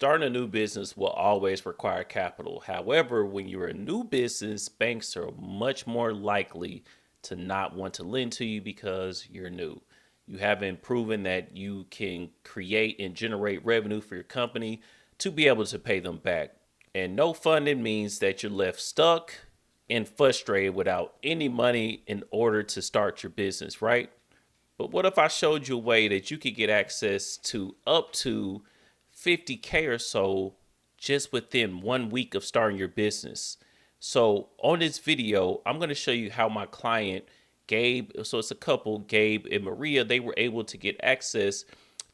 Starting a new business will always require capital. However, when you're a new business, banks are much more likely to not want to lend to you because you're new. You haven't proven that you can create and generate revenue for your company to be able to pay them back. And no funding means that you're left stuck and frustrated without any money in order to start your business, right? But what if I showed you a way that you could get access to up to 50K or so just within 1 week of starting your business? So on this video, I'm going to show you how my client Gabe, so it's a couple, Gabe and Maria, they were able to get access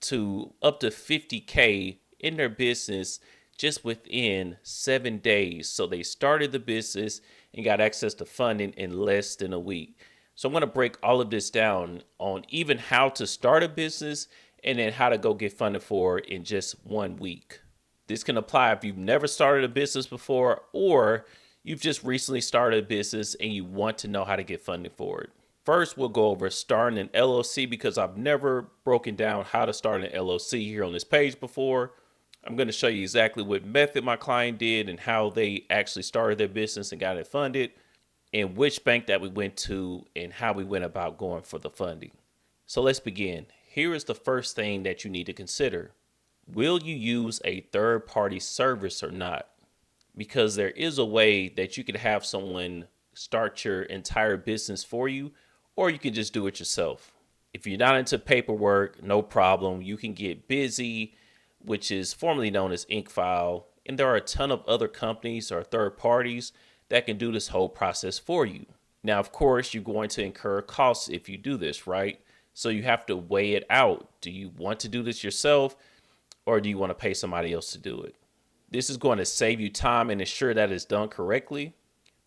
to up to 50K in their business just within 7 days. So they started the business and got access to funding in less than a week. So I'm going to break all of this down on even how to start a business and then how to go get funded for it in just 1 week. This can apply if you've never started a business before or you've just recently started a business and you want to know how to get funding for it. First, we'll go over starting an LLC because I've never broken down how to start an LLC here on this page before. I'm going to show you exactly what method my client did and how they actually started their business and got it funded, and which bank that we went to and how we went about going for the funding. So let's begin. Here is the first thing that you need to consider. Will you use a third-party service or not? Because there is a way that you could have someone start your entire business for you, or you can just do it yourself. If you're not into paperwork, no problem. You can get Busy, which is formerly known as InkFile, and there are a ton of other companies or third parties that can do this whole process for you. Now, of course, you're going to incur costs if you do this, right? So you have to weigh it out. Do you want to do this yourself or do you want to pay somebody else to do it? This is going to save you time and ensure that it's done correctly,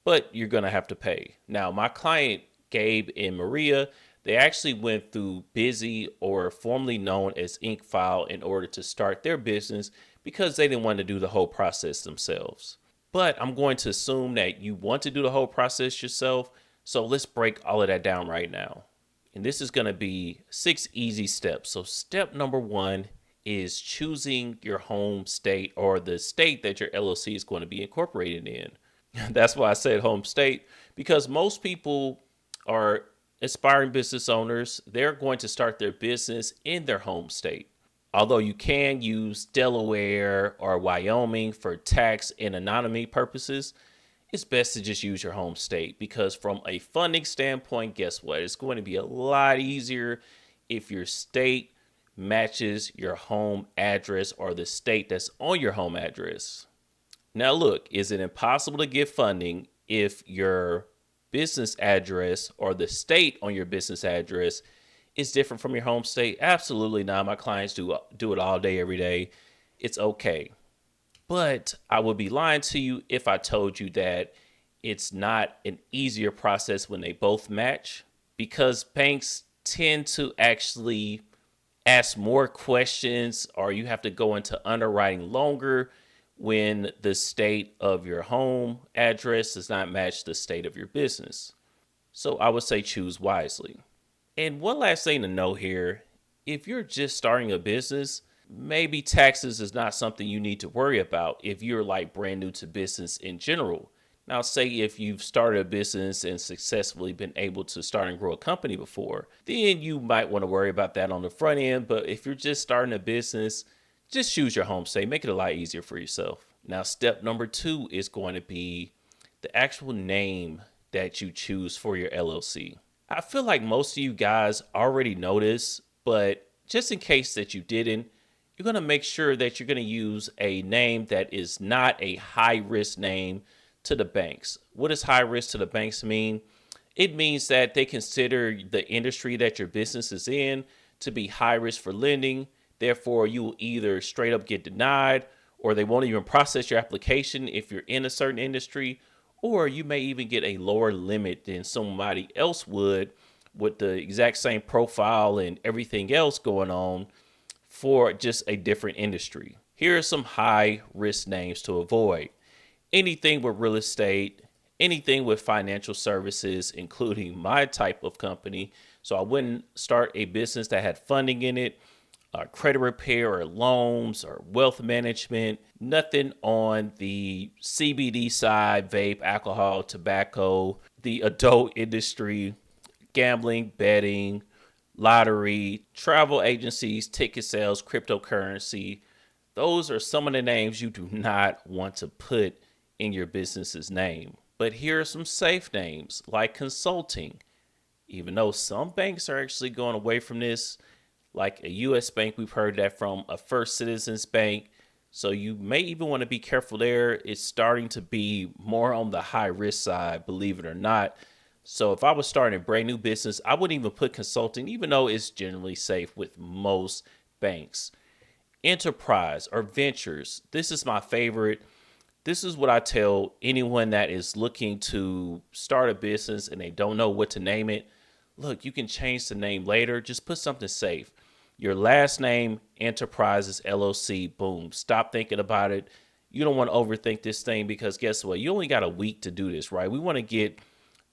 but you're going to have to pay. Now, my client, Gabe and Maria, they actually went through Busy, or formerly known as InkFile, in order to start their business because they didn't want to do the whole process themselves. But I'm going to assume that you want to do the whole process yourself. So let's break all of that down right now. And this is going to be 6 easy steps. So step number 1 is choosing your home state, or the state that your LLC is going to be incorporated in. That's why I said home state, because most people are aspiring business owners. They're going to start their business in their home state. Although you can use Delaware or Wyoming for tax and anonymity purposes, it's best to just use your home state, because from a funding standpoint, guess what? It's going to be a lot easier if your state matches your home address or the state that's on your home address. Now look, is it impossible to get funding if your business address or the state on your business address is different from your home state? Absolutely not. My clients do it all day, every day. It's okay. But I would be lying to you if I told you that it's not an easier process when they both match, because banks tend to actually ask more questions, or you have to go into underwriting longer when the state of your home address does not match the state of your business. So I would say choose wisely. And one last thing to know here, if you're just starting a business, maybe taxes is not something you need to worry about if you're like brand new to business in general. Now, say if you've started a business and successfully been able to start and grow a company before, then you might want to worry about that on the front end. But if you're just starting a business, just choose your home state. Make it a lot easier for yourself. Now, step number 2 is going to be the actual name that you choose for your LLC. I feel like most of you guys already know this, but just in case that you didn't, you're going to make sure that you're going to use a name that is not a high risk name to the banks. What does high risk to the banks mean? It means that they consider the industry that your business is in to be high risk for lending. Therefore, you will either straight up get denied, or they won't even process your application if you're in a certain industry, or you may even get a lower limit than somebody else would with the exact same profile and everything else going on for just a different industry. Here are some high risk names to avoid. Anything with real estate, anything with financial services, including my type of company. So I wouldn't start a business that had funding in it. credit repair or loans or wealth management, nothing on the CBD side, vape, alcohol, tobacco, the adult industry, gambling, betting, lottery, travel agencies, ticket sales, cryptocurrency. Those are some of the names you do not want to put in your business's name. But here are some safe names like consulting. Even though some banks are actually going away from this, like a US Bank, we've heard that from a First Citizens Bank. So you may even want to be careful there. It's starting to be more on the high risk side, believe it or not. So if I was starting a brand new business, I wouldn't even put consulting, even though it's generally safe with most banks. Enterprise or ventures. This is my favorite. This is what I tell anyone that is looking to start a business and they don't know what to name it. Look, you can change the name later. Just put something safe. Your last name, Enterprises LLC, boom. Stop thinking about it. You don't want to overthink this thing because guess what? You only got a week to do this, right? We want to get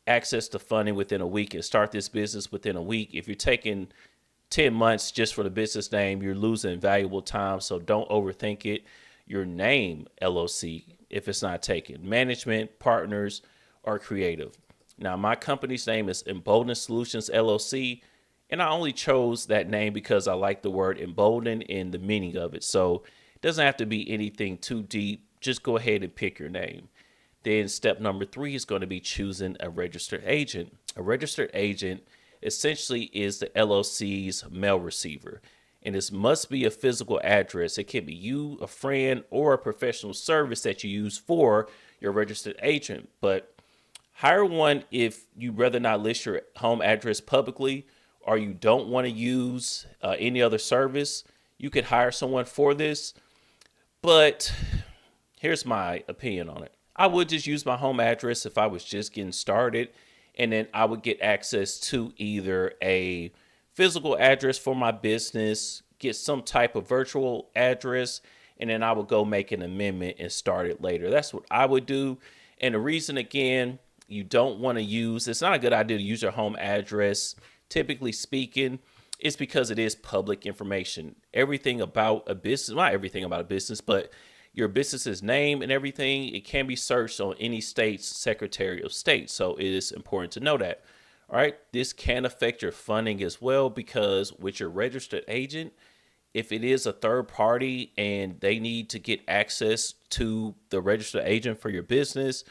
access to funding within a week and start this business within a week. If you're taking 10 months just for the business name, you're losing valuable time. So don't overthink it. Your name, LLC, if it's not taken, management, partners, or creative. Now, my company's name is Embolden Solutions LLC, and I only chose that name because I like the word embolden and the meaning of it. So it doesn't have to be anything too deep. Just go ahead and pick your name. Then step number 3 is going to be choosing a registered agent. A registered agent essentially is the LLC's mail receiver. And this must be a physical address. It can be you, a friend, or a professional service that you use for your registered agent. But hire one if you rather not list your home address publicly or you don't want to use any other service. You could hire someone for this. But here's my opinion on it. I would just use my home address if I was just getting started, and then I would get access to either a physical address for my business, get some type of virtual address, and then I would go make an amendment and start it later. That's what I would do. And the reason, again, you don't want to use, it's not a good idea to use your home address, typically speaking, it's because it is public information. Everything about a business, not everything about a business, but your business's name and everything, it can be searched on any state's Secretary of State. So it is important to know that. All right. This can affect your funding as well because with your registered agent, if it is a third party and they need to get access to the registered agent for your business,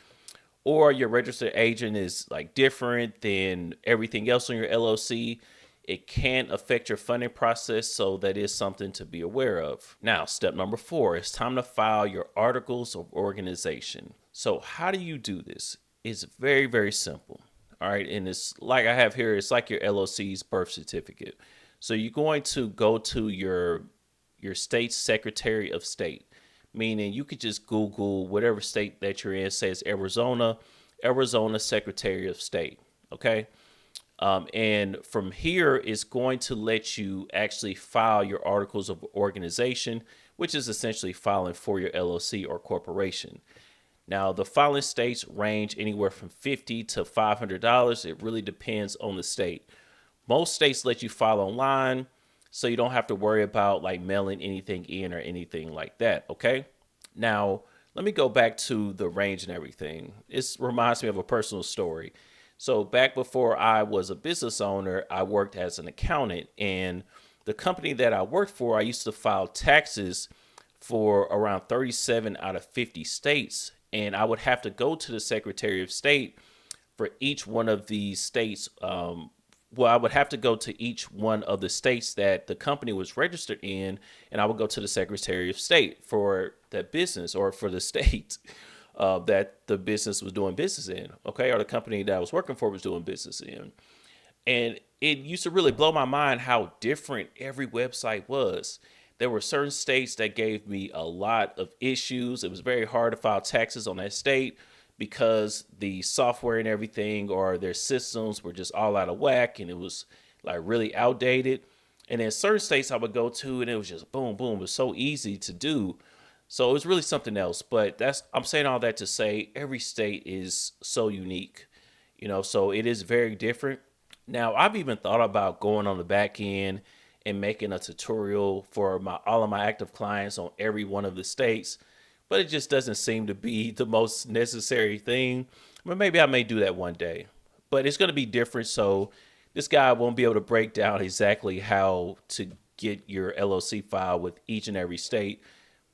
or your registered agent is like different than everything else on your LLC, it can affect your funding process. So that is something to be aware of. Now, step number 4, it's time to file your articles of organization. So how do you do this? It's very, very simple. All right. And it's like I have here, it's like your LLC's birth certificate. So you're going to go to your state's Secretary of State, meaning you could just Google whatever state that you're in, say it's Arizona, Arizona Secretary of State. Okay. And from here, it's going to let you actually file your articles of organization, which is essentially filing for your LLC or corporation. Now, the filing states range anywhere from $50 to $500. It really depends on the state. Most states let you file online, so you don't have to worry about like mailing anything in or anything like that. Okay. Now, let me go back to the range and everything. This reminds me of a personal story. So back before I was a business owner, I worked as an accountant, and the company that I worked for, I used to file taxes for around 37 out of 50 states. And I would have to go to the Secretary of State for each one of these states. I would have to go to each one of the states that the company was registered in, and I would go to the Secretary of State for that business or for the state that the business was doing business in, okay, or the company that I was working for was doing business in. And it used to really blow my mind how different every website was. There were certain states that gave me a lot of issues. It was very hard to file taxes on that state because the software and everything or their systems were just all out of whack and it was like really outdated. And then certain states I would go to and it was just boom, boom. It was so easy to do. So it was really something else. But I'm saying all that to say every state is so unique, so it is very different. Now, I've even thought about going on the back end and making a tutorial for all of my active clients on every one of the states, but it just doesn't seem to be the most necessary thing. But maybe I may do that one day. But it's going to be different. So this guy won't be able to break down exactly how to get your LLC file with each and every state.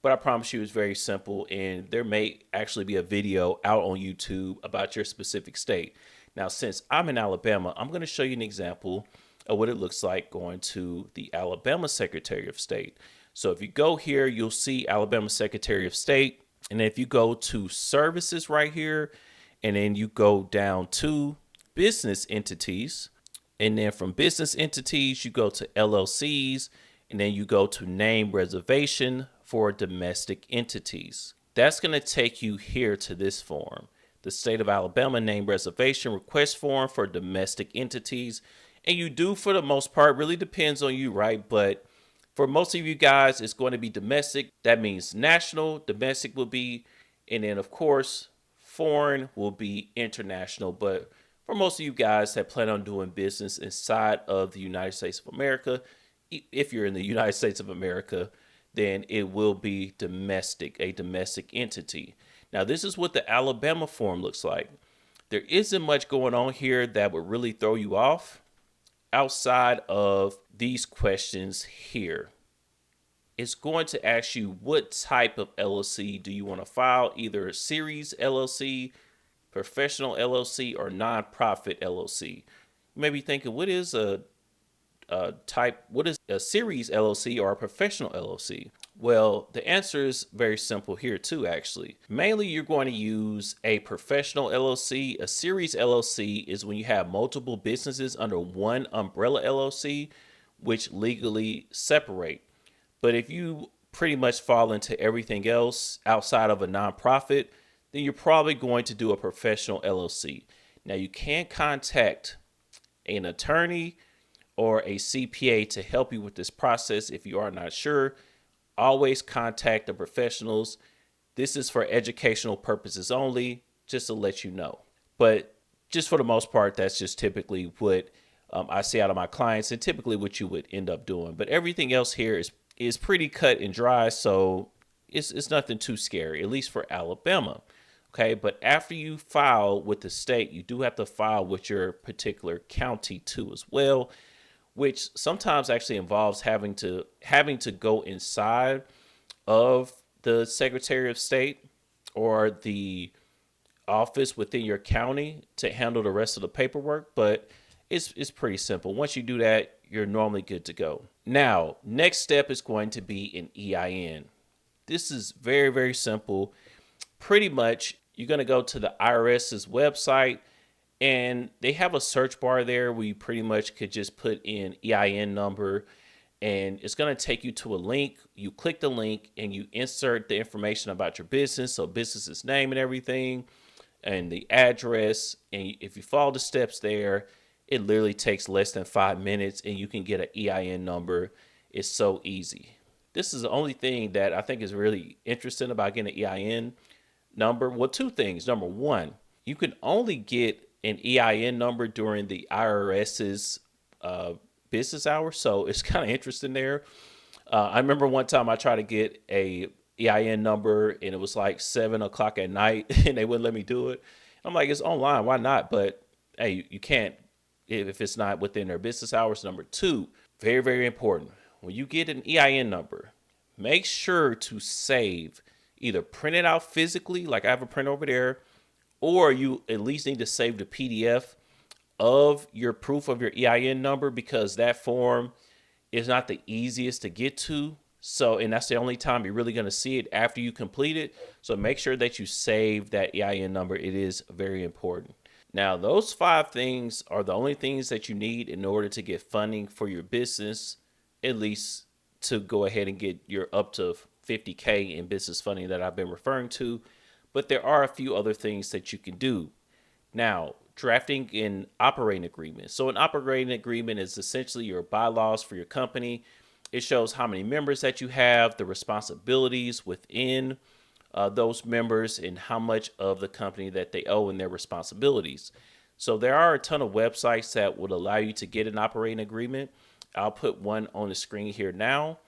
But I promise you it's very simple. And there may actually be a video out on YouTube about your specific state. Now, since I'm in Alabama, I'm going to show you an example of what it looks like going to the Alabama Secretary of State. So if you go here, you'll see Alabama Secretary of State. And if you go to services right here, and then you go down to business entities, and then from business entities, you go to LLCs, and then you go to name reservation for domestic entities. That's going to take you here to this form, the State of Alabama Name Reservation Request Form for domestic entities. And you do, for the most part, really depends on you, right? But for most of you guys, it's going to be domestic. That means national, domestic will be, and then of course, foreign will be international. But for most of you guys that plan on doing business inside of the United States of America, if you're in the United States of America, then it will be domestic, a domestic entity. Now, this is what the Alabama form looks like. There isn't much going on here that would really throw you off outside of these questions here. It's going to ask you what type of LLC do you want to file, either a series LLC, professional LLC, or nonprofit LLC. You may be thinking, what is a series LLC or a professional LLC? Well, the answer is very simple here too, actually. Mainly, you're going to use a professional LLC. A series LLC is when you have multiple businesses under one umbrella LLC, which legally separate. But if you pretty much fall into everything else outside of a nonprofit, then you're probably going to do a professional LLC. Now, you can contact an attorney or a CPA to help you with this process if you are not sure. Always contact the professionals. This is for educational purposes only, just to let you know. But just for the most part, that's just typically what I see out of my clients, and typically what you would end up doing. But everything else here is pretty cut and dry, so it's nothing too scary, at least for Alabama. Okay, but after you file with the state, you do have to file with your particular county too as well, which sometimes actually involves having to go inside of the Secretary of State or the office within your county to handle the rest of the paperwork. But it's pretty simple. Once you do that, you're normally good to go. Now, next step is going to be an EIN. This is very, very simple. Pretty much, you're going to go to the IRS's website, and they have a search bar there where you pretty much could just put in EIN number, and it's going to take you to a link. You click the link and you insert the information about your business. So business's name and everything and the address. And if you follow the steps there, it literally takes less than 5 minutes and you can get an EIN number. It's so easy. This is the only thing that I think is really interesting about getting an EIN number. Well, two things. Number one, you can only get an EIN number during the IRS's business hours. So it's kind of interesting there. I remember one time I tried to get a EIN number and it was like 7 o'clock at night and they wouldn't let me do it. I'm like, it's online. Why not? But hey, you can't if it's not within their business hours. Number two, very, very important. When you get an EIN number, make sure to save, either print it out physically, like I have a print over there, or you at least need to save the PDF of your proof of your EIN number, because that form is not the easiest to get to. So, and that's the only time you're really going to see it after you complete it. So make sure that you save that EIN number. It is very important. Now, those 5 things are the only things that you need in order to get funding for your business, at least to go ahead and get your up to $50K in business funding that I've been referring to. But there are a few other things that you can do. Now, drafting an operating agreement. So an operating agreement is essentially your bylaws for your company. It shows how many members that you have, the responsibilities within those members, and how much of the company that they owe and their responsibilities. So there are a ton of websites that would allow you to get an operating agreement. I'll put one on the screen here now.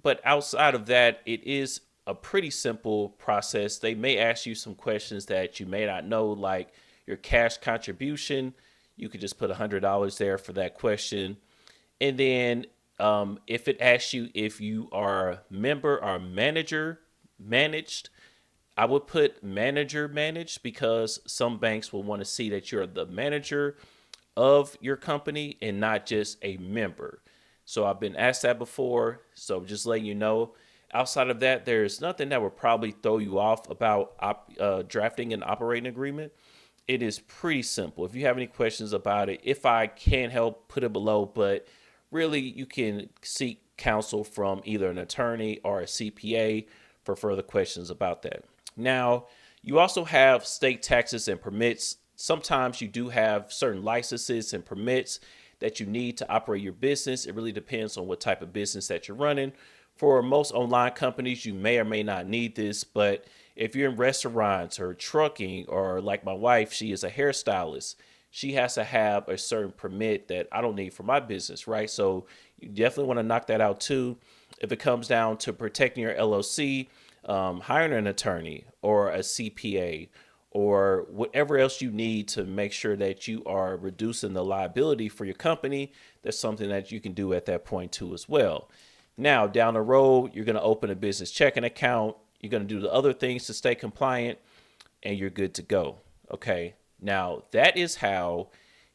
But outside of that, it is a pretty simple process. They may ask you some questions that you may not know, like your cash contribution. You could just put $100 there for that question. And then if it asks you if you are a member or manager managed, I would put manager managed because some banks will want to see that you're the manager of your company and not just a member. So I've been asked that before. So just letting you know. Outside of that, there's nothing that would probably throw you off about drafting an operating agreement. It is pretty simple. If you have any questions about it, if I can help, put it below. But really, you can seek counsel from either an attorney or a CPA for further questions about that. Now, you also have state taxes and permits. Sometimes you do have certain licenses and permits that you need to operate your business. It really depends on what type of business that you're running. For most online companies, you may or may not need this, but if you're in restaurants or trucking, or like my wife, she is a hairstylist, she has to have a certain permit that I don't need for my business, right? So you definitely want to knock that out too. If it comes down to protecting your LLC, hiring an attorney or a CPA or whatever else you need to make sure that you are reducing the liability for your company, that's something that you can do at that point too as well. Now, down the road, you're going to open a business checking account. You're going to do the other things to stay compliant, and you're good to go. Okay. Now, that is how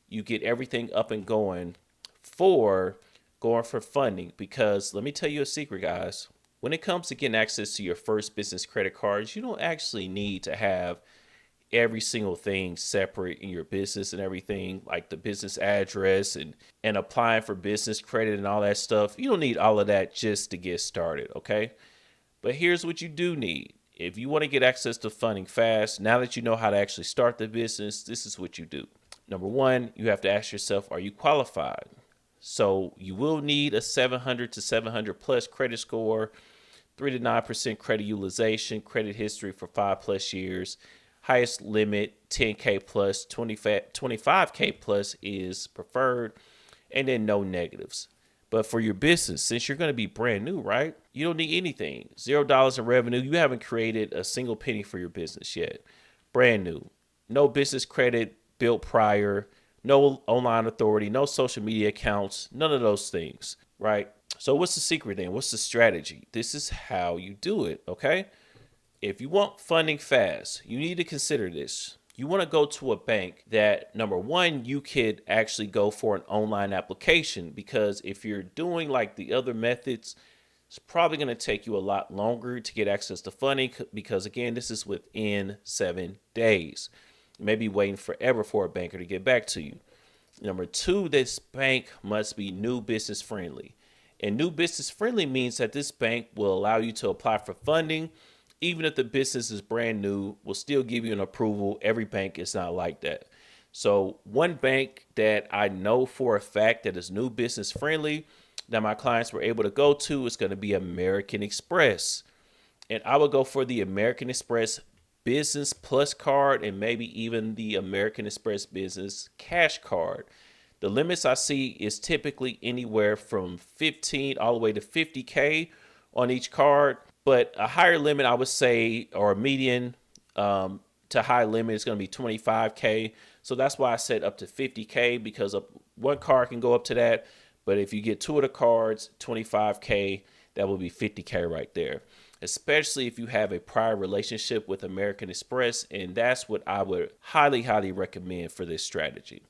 you get everything up and going for going for funding. Because let me tell you a secret, guys. When it comes to getting access to your first business credit cards, you don't actually need to have every single thing separate in your business and everything, like the business address and applying for business credit and all that stuff. You don't need all of that just to get started, okay? But here's what you do need. If you want to get access to funding fast, now that you know how to actually start the business, this is what you do. Number one, you have to ask yourself, are you qualified? So you will need a 700 to 700 plus credit score, 3 to 9% credit utilization, credit history for 5+ years. Highest limit 10K plus, 25K plus is preferred, and then no negatives. But for your business, since you're going to be brand new, right? You don't need anything. $0 in revenue. You haven't created a single penny for your business yet. Brand new. No business credit built prior. No online authority. No social media accounts. None of those things, right? So what's the secret then? What's the strategy? This is how you do it, okay? If you want funding fast, you need to consider this. You want to go to a bank that, number one, you could actually go for an online application, because if you're doing like the other methods, it's probably going to take you a lot longer to get access to funding, because again, this is within 7 days. You may be waiting forever for a banker to get back to you. Number two, this bank must be new business friendly. And new business friendly means that this bank will allow you to apply for funding. Even if the business is brand new, will still give you an approval. Every bank is not like that. So one bank that I know for a fact that is new business friendly that my clients were able to go to is going to be American Express. And I would go for the American Express Business Plus card and maybe even the American Express Business Cash card. The limits I see is typically anywhere from 15 all the way to 50K on each card. But a higher limit, I would say, or a median to high limit is going to be 25K. So that's why I said up to 50K, because one card can go up to that. But if you get two of the cards, 25K, that will be 50K right there. Especially if you have a prior relationship with American Express. And that's what I would highly, highly recommend for this strategy.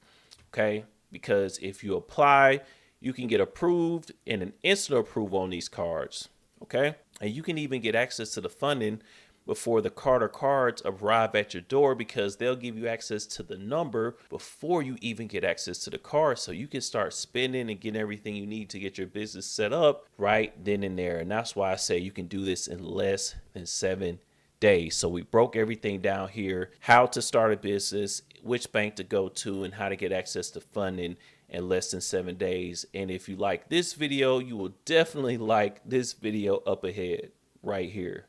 Okay? Because if you apply, you can get approved and an instant approval on these cards. Okay? And you can even get access to the funding before the card or cards arrive at your door, because they'll give you access to the number before you even get access to the card. So you can start spending and getting everything you need to get your business set up right then and there. And that's why I say you can do this in less than 7 days. So we broke everything down here: how to start a business, which bank to go to, and how to get access to funding in less than 7 days. And if you like this video, you will definitely like this video up ahead right here.